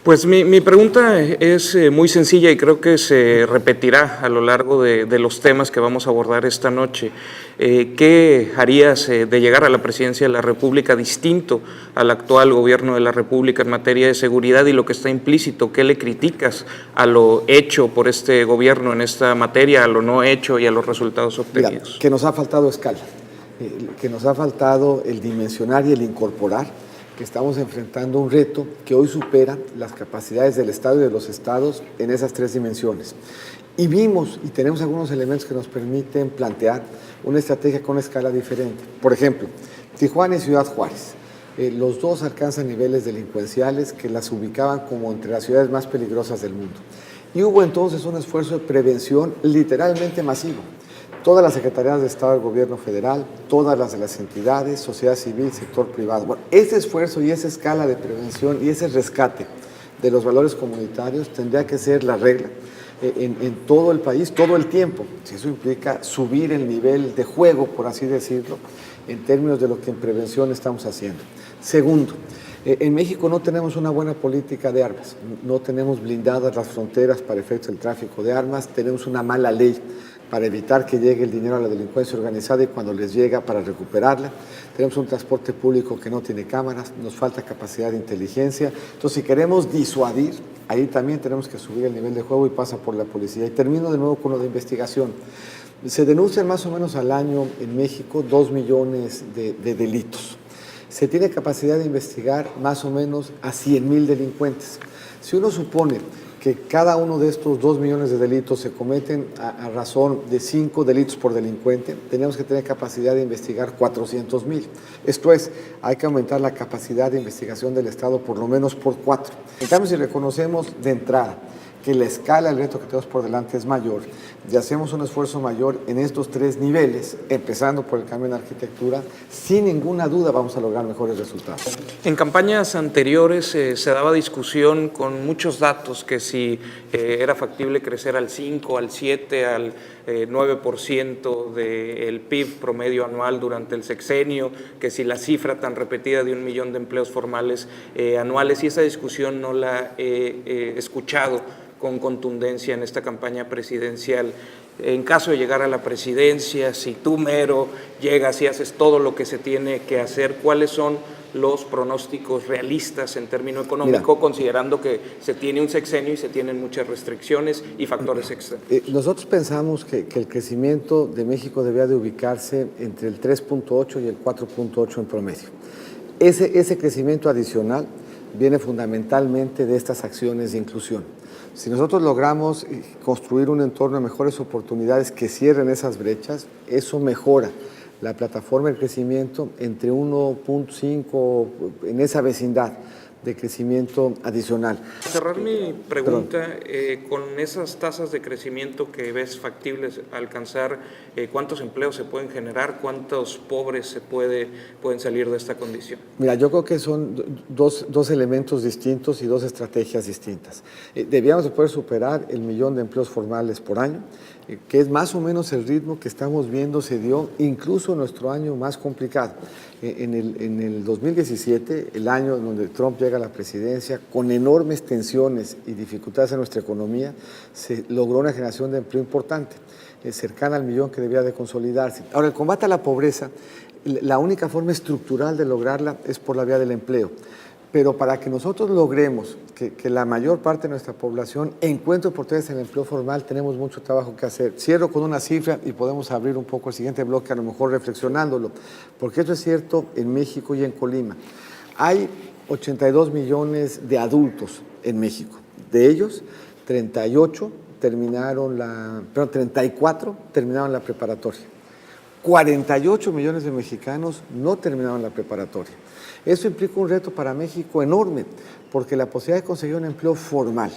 Pues mi pregunta es muy sencilla y creo que se repetirá a lo largo de los temas que vamos a abordar esta noche. ¿Qué harías de llegar a la presidencia de la República distinto al actual gobierno de la República en materia de seguridad y lo que está implícito? ¿Qué le criticas a lo hecho por este gobierno en esta materia, a lo no hecho y a los resultados obtenidos? Mira, que nos ha faltado escala, que nos ha faltado el dimensionar y el incorporar, que estamos enfrentando un reto que hoy supera las capacidades del Estado y de los estados en esas tres dimensiones. Y vimos y tenemos algunos elementos que nos permiten plantear una estrategia con una escala diferente. Por ejemplo, Tijuana y Ciudad Juárez. Los dos alcanzan niveles delincuenciales que las ubicaban como entre las ciudades más peligrosas del mundo. Y hubo entonces un esfuerzo de prevención literalmente masivo. Todas las secretarías de Estado del Gobierno Federal, todas las de las entidades, sociedad civil, sector privado. Bueno, ese esfuerzo y esa escala de prevención y ese rescate de los valores comunitarios tendría que ser la regla en todo el país, todo el tiempo. Si eso implica subir el nivel de juego, por así decirlo, en términos de lo que en prevención estamos haciendo. Segundo, en México no tenemos una buena política de armas, no tenemos blindadas las fronteras para efectos del tráfico de armas, tenemos una mala ley para evitar que llegue el dinero a la delincuencia organizada y cuando les llega para recuperarla. Tenemos un transporte público que no tiene cámaras, nos falta capacidad de inteligencia. Entonces, si queremos disuadir, ahí también tenemos que subir el nivel de juego y pasa por la policía. Y termino de nuevo con lo de investigación. Se denuncian más o menos al año en México 2 millones de delitos. Se tiene capacidad de investigar más o menos a 100,000 delincuentes. Si uno supone que cada uno de estos 2 millones de delitos se cometen a razón de 5 delitos por delincuente, tenemos que tener capacidad de investigar 400,000. Esto es, hay que aumentar la capacidad de investigación del Estado por lo menos por 4. En cambio, si reconocemos de entrada que la escala, el reto que tenemos por delante es mayor, y hacemos un esfuerzo mayor en estos 3 niveles, empezando por el cambio en la arquitectura, sin ninguna duda vamos a lograr mejores resultados. En campañas anteriores se daba discusión con muchos datos que si era factible crecer al 5, al 7, al 9% del PIB promedio anual durante el sexenio, que si la cifra tan repetida de 1 millón de empleos formales anuales, y esa discusión no la he escuchado con contundencia en esta campaña presidencial. En caso de llegar a la presidencia, si tú mero llegas y haces todo lo que se tiene que hacer, ¿cuáles son los pronósticos realistas en término económico, considerando que se tiene un sexenio y se tienen muchas restricciones y factores externos? Nosotros pensamos que el crecimiento de México debía de ubicarse entre el 3.8 y el 4.8 en promedio. Ese crecimiento adicional viene fundamentalmente de estas acciones de inclusión. Si nosotros logramos construir un entorno de mejores oportunidades que cierren esas brechas, eso mejora la plataforma de crecimiento entre 1.5 en esa vecindad de crecimiento adicional. Cerrar mi pregunta, con esas tasas de crecimiento que ves factibles alcanzar, ¿cuántos empleos se pueden generar? ¿Cuántos pobres pueden salir de esta condición? Mira, yo creo que son dos elementos distintos y dos estrategias distintas. Debíamos de poder superar el 1 millón de empleos formales por año, que es más o menos el ritmo que estamos viendo se dio incluso en nuestro año más complicado. En el 2017, el año donde Trump llega a la presidencia, con enormes tensiones y dificultades en nuestra economía, se logró una generación de empleo importante, cercana al 1 millón que debía de consolidarse. Ahora, el combate a la pobreza, la única forma estructural de lograrla es por la vía del empleo. Pero para que nosotros logremos que la mayor parte de nuestra población encuentre oportunidades en el empleo formal, tenemos mucho trabajo que hacer. Cierro con una cifra y podemos abrir un poco el siguiente bloque, a lo mejor reflexionándolo, porque esto es cierto en México y en Colima. Hay 82 millones de adultos en México. De ellos, 34 terminaron la preparatoria. 48 millones de mexicanos no terminaron la preparatoria. Eso implica un reto para México enorme, porque la posibilidad de conseguir un empleo formal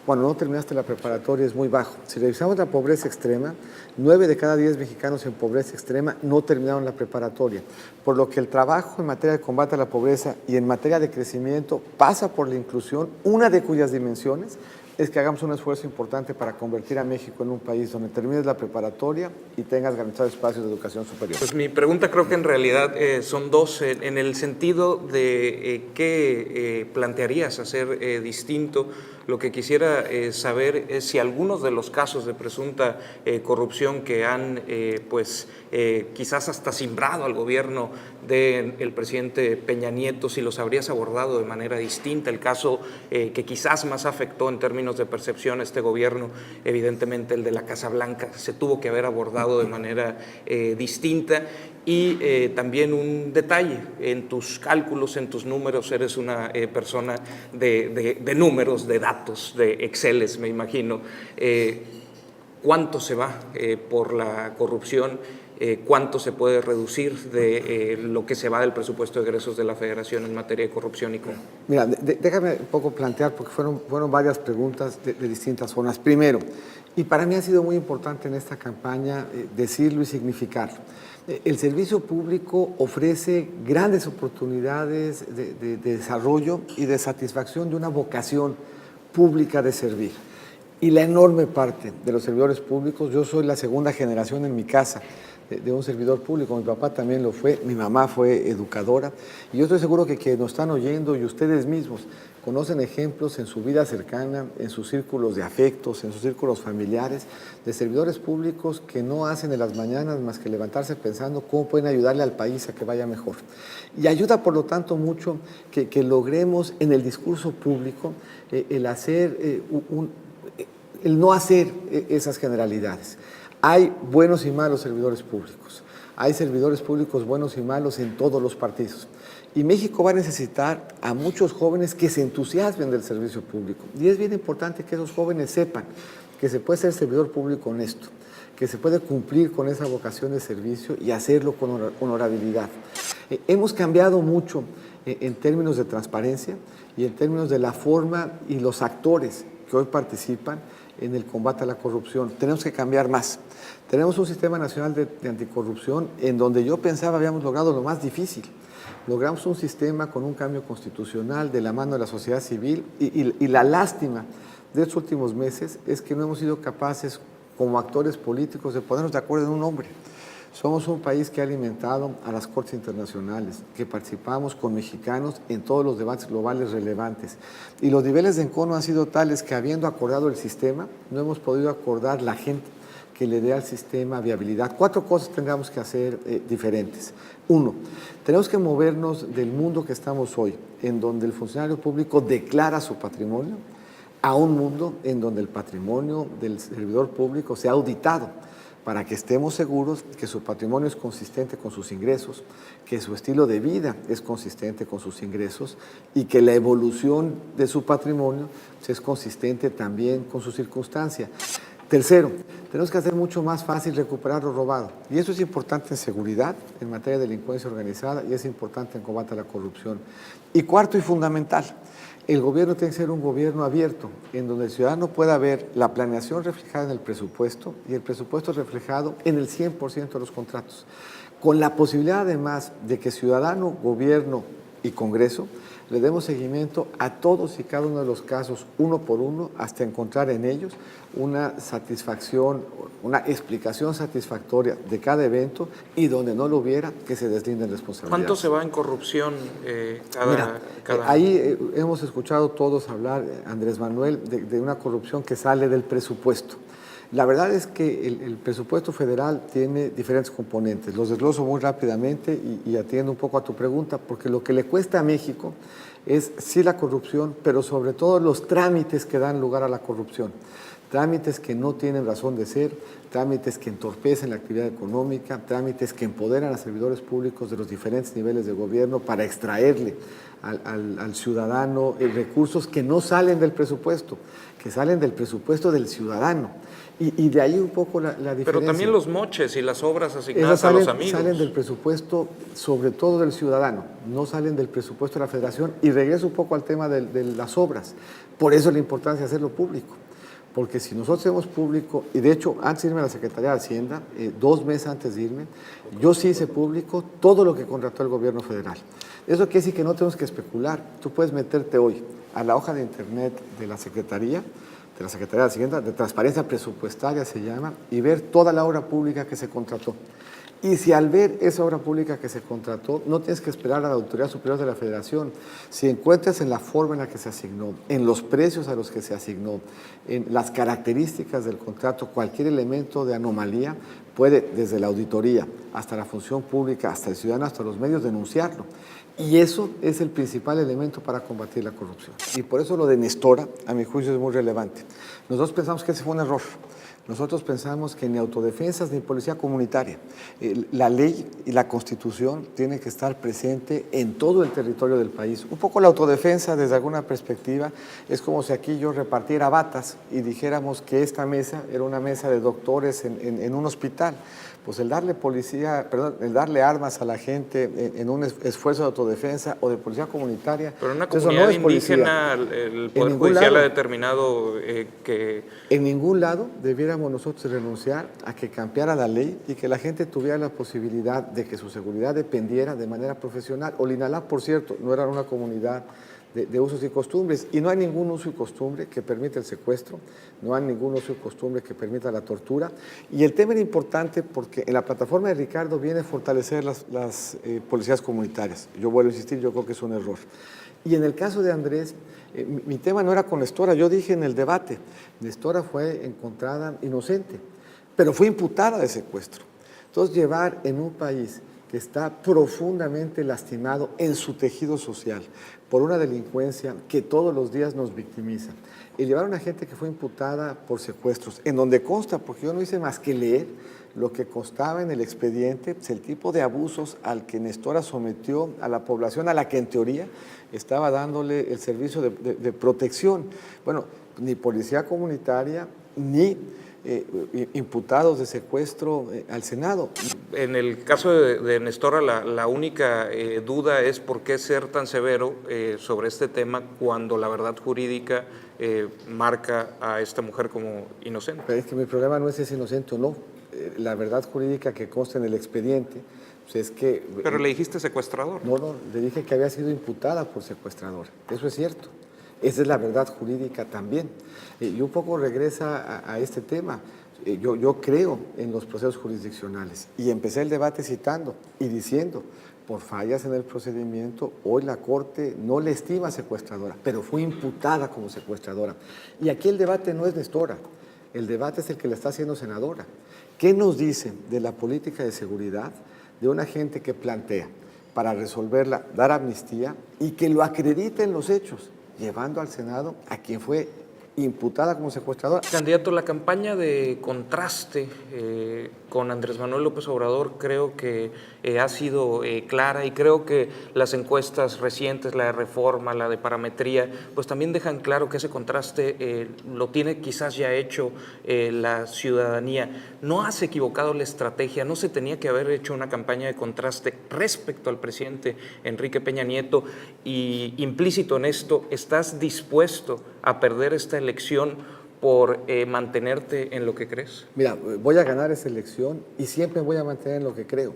cuando no terminaste la preparatoria es muy bajo. Si revisamos la pobreza extrema, 9 de cada 10 mexicanos en pobreza extrema no terminaron la preparatoria, por lo que el trabajo en materia de combate a la pobreza y en materia de crecimiento pasa por la inclusión, una de cuyas dimensiones es que hagamos un esfuerzo importante para convertir a México en un país donde termines la preparatoria y tengas garantizados espacios de educación superior. Pues mi pregunta creo que en realidad son dos, en el sentido de qué plantearías hacer distinto. Lo que quisiera saber es si algunos de los casos de presunta corrupción que han quizás hasta simbrado al gobierno del presidente Peña Nieto, si los habrías abordado de manera distinta. El caso que quizás más afectó en términos de percepción a este gobierno, evidentemente el de la Casa Blanca, se tuvo que haber abordado de manera distinta. Y también un detalle, en tus cálculos, en tus números, eres una persona de números, de datos, de Exceles, me imagino. ¿Cuánto se va por la corrupción? ¿Cuánto se puede reducir de lo que se va del presupuesto de egresos de la Federación en materia de corrupción y cómo? Mira, déjame un poco plantear, porque fueron varias preguntas de distintas formas. Primero, y para mí ha sido muy importante en esta campaña decirlo y significarlo. El servicio público ofrece grandes oportunidades de desarrollo y de satisfacción de una vocación pública de servir. Y la enorme parte de los servidores públicos, yo soy la segunda generación en mi casa de un servidor público, mi papá también lo fue, mi mamá fue educadora, y yo estoy seguro que quienes nos están oyendo y ustedes mismos conocen ejemplos en su vida cercana, en sus círculos de afectos, en sus círculos familiares, de servidores públicos que no hacen en las mañanas más que levantarse pensando cómo pueden ayudarle al país a que vaya mejor. Y ayuda, por lo tanto, mucho que logremos en el discurso público el no hacer esas generalidades. Hay buenos y malos servidores públicos. Hay servidores públicos buenos y malos en todos los partidos. Y México va a necesitar a muchos jóvenes que se entusiasmen del servicio público. Y es bien importante que esos jóvenes sepan que se puede ser servidor público honesto, que se puede cumplir con esa vocación de servicio y hacerlo con honorabilidad. Hemos cambiado mucho en términos de transparencia y en términos de la forma y los actores que hoy participan en el combate a la corrupción. Tenemos que cambiar más. Tenemos un sistema nacional de anticorrupción en donde yo pensaba habíamos logrado lo más difícil. Logramos un sistema con un cambio constitucional de la mano de la sociedad civil y la lástima de estos últimos meses es que no hemos sido capaces como actores políticos de ponernos de acuerdo en un nombre. Somos un país que ha alimentado a las cortes internacionales, que participamos con mexicanos en todos los debates globales relevantes. Y los niveles de encono han sido tales que, habiendo acordado el sistema, no hemos podido acordar la gente que le dé al sistema viabilidad. 4 cosas tendríamos que hacer diferentes. 1, tenemos que movernos del mundo que estamos hoy, en donde el funcionario público declara su patrimonio, a un mundo en donde el patrimonio del servidor público sea auditado, para que estemos seguros que su patrimonio es consistente con sus ingresos, que su estilo de vida es consistente con sus ingresos y que la evolución de su patrimonio es consistente también con su circunstancia. Tercero, tenemos que hacer mucho más fácil recuperar lo robado. Y eso es importante en seguridad, en materia de delincuencia organizada, y es importante en combate a la corrupción. Y cuarto y fundamental, el gobierno tiene que ser un gobierno abierto, en donde el ciudadano pueda ver la planeación reflejada en el presupuesto y el presupuesto reflejado en el 100% de los contratos, con la posibilidad además de que ciudadano, gobierno y Congreso le demos seguimiento a todos y cada uno de los casos, uno por uno, hasta encontrar en ellos una satisfacción, una explicación satisfactoria de cada evento, y donde no lo hubiera, que se deslinden responsabilidades. ¿Cuánto se va en corrupción cada año? Ahí hemos escuchado todos hablar, Andrés Manuel, de una corrupción que sale del presupuesto. La verdad es que el presupuesto federal tiene diferentes componentes. Los desgloso muy rápidamente y atiendo un poco a tu pregunta, porque lo que le cuesta a México es sí la corrupción, pero sobre todo los trámites que dan lugar a la corrupción. Trámites que no tienen razón de ser, trámites que entorpecen la actividad económica, trámites que empoderan a servidores públicos de los diferentes niveles de gobierno para extraerle al ciudadano recursos que no salen del presupuesto, que salen del presupuesto del ciudadano. Y de ahí un poco la diferencia. Pero también los moches y las obras asignadas a los amigos. Salen del presupuesto, sobre todo del ciudadano, no salen del presupuesto de la Federación. Y regreso un poco al tema de las obras. Por eso la importancia de hacerlo público. Porque si nosotros hacemos público, y de hecho antes de irme a la Secretaría de Hacienda, 2 meses antes de irme, yo sí hice público todo lo que contrató el gobierno federal. Eso quiere decir que no tenemos que especular. Tú puedes meterte hoy a la hoja de internet de la Secretaría, de la Secretaría de Hacienda, de Transparencia Presupuestaria se llama, y ver toda la obra pública que se contrató. Y si al ver esa obra pública que se contrató, no tienes que esperar a la Auditoría Superior de la Federación, si encuentras en la forma en la que se asignó, en los precios a los que se asignó, en las características del contrato, cualquier elemento de anomalía, puede desde la auditoría hasta la función pública, hasta el ciudadano, hasta los medios denunciarlo. Y eso es el principal elemento para combatir la corrupción. Y por eso lo de Nestora, a mi juicio, es muy relevante. Nosotros pensamos que ese fue un error. Nosotros pensamos que ni autodefensas ni policía comunitaria. La ley y la Constitución tienen que estar presente en todo el territorio del país. Un poco la autodefensa, desde alguna perspectiva, es como si aquí yo repartiera batas y dijéramos que esta mesa era una mesa de doctores en un hospital. Pues el darle armas a la gente en un esfuerzo de autodefensa o de policía comunitaria. Pero en una comunidad indígena el Poder Judicial ha determinado que... En ningún lado debiéramos nosotros renunciar a que cambiara la ley y que la gente tuviera la posibilidad de que su seguridad dependiera de manera profesional. Olinalá, por cierto, no era una comunidad de usos y costumbres, y no hay ningún uso y costumbre que permita el secuestro, no hay ningún uso y costumbre que permita la tortura, y el tema era importante porque en la plataforma de Ricardo viene a fortalecer las policías comunitarias. Yo vuelvo a insistir, yo creo que es un error. Y en el caso de Andrés, mi tema no era con Nestora, yo dije en el debate, Nestora fue encontrada inocente, pero fue imputada de secuestro. Entonces, llevar en un país que está profundamente lastimado en su tejido social por una delincuencia que todos los días nos victimiza, y llevar a una gente que fue imputada por secuestros, en donde consta, porque yo no hice más que leer lo que constaba en el expediente, pues el tipo de abusos al que Nestora sometió a la población, a la que en teoría estaba dándole el servicio de protección. Bueno, ni policía comunitaria, ni imputados de secuestro al Senado. En el caso de Nestora, la única duda es por qué ser tan severo sobre este tema cuando la verdad jurídica marca a esta mujer como inocente. Pero es que mi problema no es si es inocente o no. La verdad jurídica que consta en el expediente pues es que... Pero le dijiste secuestrador. No, le dije que había sido imputada por secuestrador. Eso es cierto. Esa es la verdad jurídica también. Y un poco regresa a este tema. Yo creo en los procesos jurisdiccionales y empecé el debate citando y diciendo, por fallas en el procedimiento, hoy la Corte no le estima secuestradora, pero fue imputada como secuestradora. Y aquí el debate no es Nestora, el debate es el que la está haciendo senadora. ¿Qué nos dicen de la política de seguridad de una gente que plantea para resolverla, dar amnistía y que lo acredita en los hechos, llevando al Senado a quien fue imputada como secuestradora? Candidato, la campaña de contraste con Andrés Manuel López Obrador creo que ha sido clara, y creo que las encuestas recientes, la de Reforma, la de Parametría, pues también dejan claro que ese contraste lo tiene quizás ya hecho la ciudadanía. No has equivocado la estrategia, no se tenía que haber hecho una campaña de contraste respecto al presidente Enrique Peña Nieto, y implícito en esto, ¿estás dispuesto a perder esta elección por mantenerte en lo que crees? Mira, voy a ganar esa elección y siempre voy a mantener en lo que creo.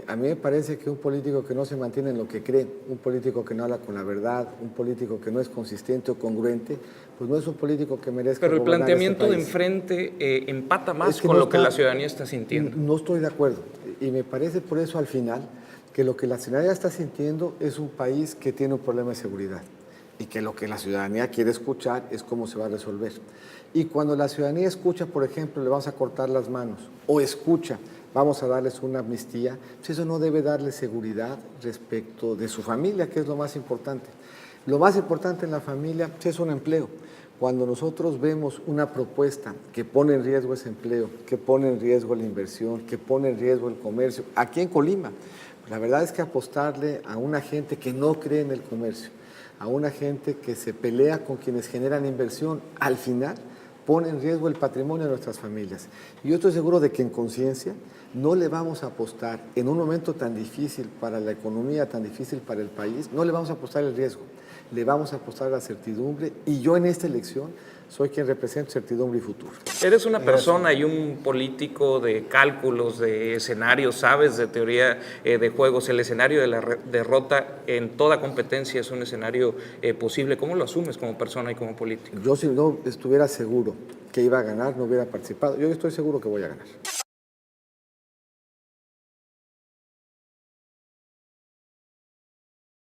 A mí me parece que un político que no se mantiene en lo que cree, un político que no habla con la verdad, un político que no es consistente o congruente, pues no es un político que merezca Pero el gobernar planteamiento este de país. enfrente empata más Es que con no lo que está- la ciudadanía está sintiendo. No estoy de acuerdo, y me parece por eso al final que lo que la ciudadanía está sintiendo es un país que tiene un problema de seguridad, y que lo que la ciudadanía quiere escuchar es cómo se va a resolver. Y cuando la ciudadanía escucha, por ejemplo, le vamos a cortar las manos, o escucha, vamos a darles una amnistía, pues eso no debe darle seguridad respecto de su familia, que es lo más importante. Lo más importante en la familia pues es un empleo. Cuando nosotros vemos una propuesta que pone en riesgo ese empleo, que pone en riesgo la inversión, que pone en riesgo el comercio, aquí en Colima, la verdad es que apostarle a una gente que no cree en el comercio, a una gente que se pelea con quienes generan inversión, al final pone en riesgo el patrimonio de nuestras familias. Y yo estoy seguro de que en conciencia no le vamos a apostar en un momento tan difícil para la economía, tan difícil para el país, no le vamos a apostar el riesgo, le vamos a apostar la certidumbre, y yo en esta elección soy quien representa certidumbre y futuro. Eres una persona y un político de cálculos, de escenarios, sabes de teoría de juegos. El escenario de la derrota en toda competencia es un escenario posible. ¿Cómo lo asumes como persona y como político? Yo, si no estuviera seguro que iba a ganar, no hubiera participado. Yo estoy seguro que voy a ganar.